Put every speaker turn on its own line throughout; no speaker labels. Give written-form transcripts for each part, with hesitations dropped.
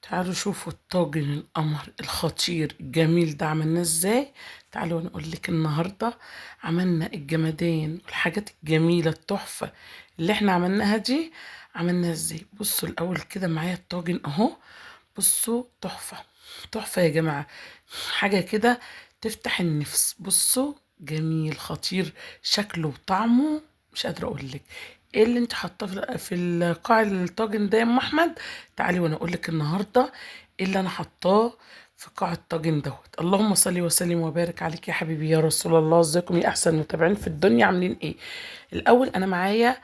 تعالوا شوفوا الطاجن القمر الخطير الجميل ده عملناه ازاي. تعالوا نقول لك النهارده عملنا الجمدان والحاجات الجميله التحفه اللي احنا عملناها دي. عملناها ازاي؟ بصوا الاول كده معايا الطاجن اهو. بصوا تحفه، تحفه يا جماعه، حاجه كده تفتح النفس. بصوا جميل خطير، شكله وطعمه مش قادره اقول لك ايه اللي انت حاطاه في القاع الطاجن ده يا ام احمد. تعالي وانا اقول لك النهارده ايه اللي انا حطاه في قاع الطاجن دوت. اللهم صل وسلم وبارك عليك يا حبيبي يا رسول الله. ازيكم يا احسن متابعين في الدنيا، عاملين ايه؟ الاول انا معايا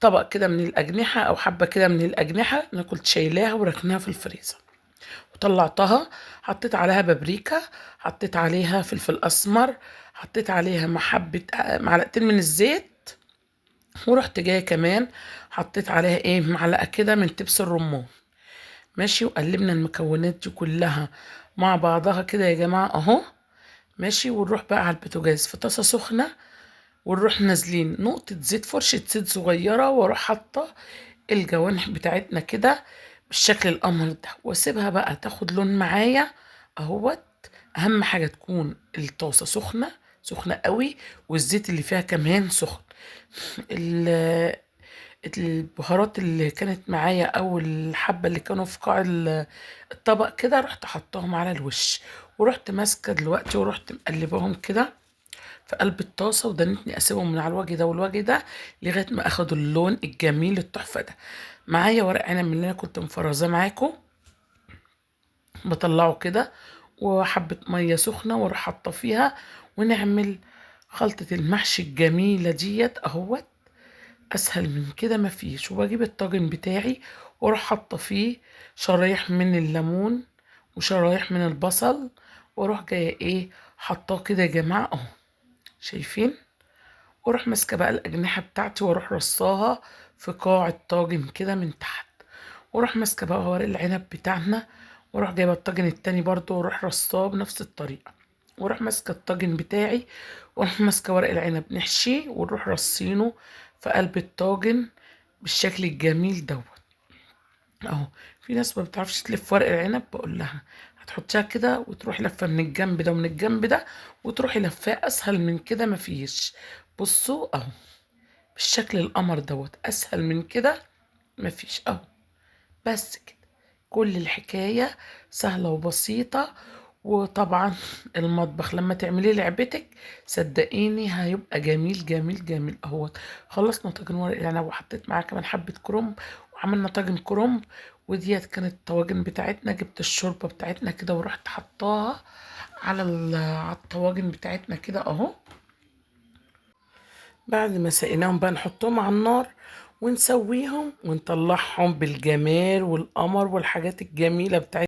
طبق كده من الاجنحه او حبه كده من الاجنحه، انا كنت شايلاها وركناها في الفريزر وطلعتها. حطيت عليها بابريكا، حطيت عليها فلفل اسمر، حطيت عليها معلقتين من الزيت، ورحت جايه كمان حطيت عليها ايه معلقه كده من دبس الرمان. ماشي، وقلبنا المكونات دي كلها مع بعضها كده يا جماعه اهو. ماشي، ونروح بقى على البوتاجاز في طاسه سخنه، ونروح نازلين نقطه زيت، فرشه زيت صغيره، واروح حاطه الجوانح بتاعتنا كده بالشكل القمر ده، واسيبها بقى تاخد لون معايا اهوت. اهم حاجه تكون الطاسه سخنه، سخنه قوي، والزيت اللي فيها كمان سخن. ال- البهارات اللي كانت معايا او الحبه اللي كانوا في قاع الطبق كده رحت حطاهم على الوش، ورحت ماسكه دلوقتي ورحت مقلباهم كده في قلب الطاسه، ودنتني اسيبهم من على الوجه ده والوجه ده لغايه ما اخدوا اللون الجميل التحفه ده. معايا ورق عنب من اللي انا كنت مفرزاه معاكم، بطلعه كده وحبه ميه سخنه واروح حاطه فيها، ونعمل خلطه المحشي الجميله ديت اهوت. اسهل من كده مفيش. وبجيب الطاجن بتاعي واروح حاطه فيه شرايح من الليمون وشرايح من البصل، واروح جايه ايه حطاه كده يا جماعه اهو، شايفين؟ واروح ماسكه بقى الاجنحه بتاعتي واروح رصاها في قاع الطاجن كده من تحت، واروح ماسكه بقى ورق العنب بتاعنا، واروح جايبه الطاجن التاني برضو واروح رصاه بنفس الطريقه، واروح ماسكه الطاجن بتاعي واروح ماسكه ورق العنب نحشيه ونروح رصينه في قلب الطاجن بالشكل الجميل دوت اهو. في ناس ما بتعرفش تلف ورق العنب، بقول لها هتحطيها كده وتروحي لفه من الجنب ده ومن الجنب ده وتروحي لفاه، اسهل من كده مفيش. بصوا اهو بالشكل القمر دوت، اسهل من كده مفيش اهو. بس كده، كل الحكاية سهلة وبسيطة. وطبعا المطبخ لما تعملي لعبتك صدقيني هيبقى جميل جميل جميل اهوت. خلصنا طاجن ورق العنب وحطيت معاه كمان حبة كرنب، وعملنا طاجن كرنب. وديت كانت الطواجن بتاعتنا، جبت الشوربة بتاعتنا كده ورحت حطاها على الطواجن بتاعتنا كده اهو. بعد ما سقيناهم بقى نحطهم على النار ونسويهم ونطلعهم بالجمال والقمر والحاجات الجميلة بتاعتنا.